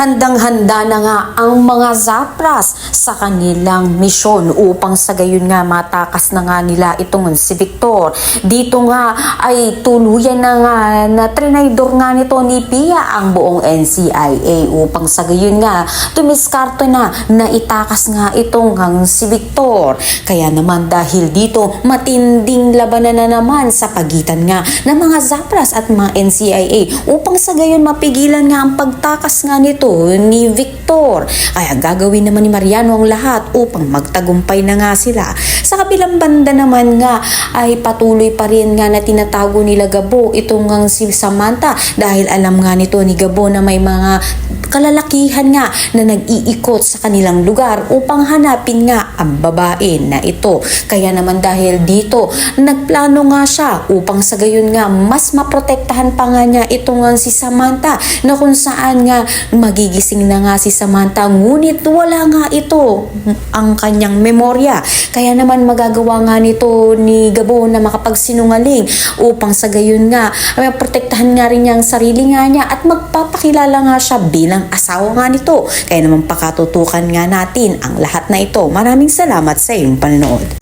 Handang-handa na nga ang mga Zapras sa kanilang misyon upang sa gayon nga matakas na nga nila itong si Victor. Dito nga ay tuluyan na nga na trinaydor nga nito ni Pia ang buong NCIA upang sa gayon nga tumiskarto na itakas nga itong si Victor. Kaya naman dahil dito matinding labanan na naman sa pagitan nga ng mga Zapras at mga NCIA upang sa gayon mapigilan nga ang pagtakas nga nito ni Victor. Kaya gagawin naman ni Mariano ang lahat upang magtagumpay na nga sila. Sa kabilang banda naman nga ay patuloy pa rin nga na tinatago nila Gabo itong si Samantha dahil alam nga nito ni Gabo na may mga kalalakihan nga na nag-iikot sa kanilang lugar upang hanapin nga ang babae na ito. Kaya naman dahil dito, nagplano nga siya upang sa gayon nga mas maprotektahan pa nga niya itong si Samantha na kung saan nga magigising na nga si Samantha ngunit wala nga ito ang kanyang memorya. Kaya naman magagawa nga nito ni Gabo na makapagsinungaling upang sa gayon nga protektahan nga rin niya ang sarili nga niya at magpapakilala nga siya bilang asawa nga nito. Kaya naman pakatutukan nga natin ang lahat na ito. Maraming salamat sa iyong panonood.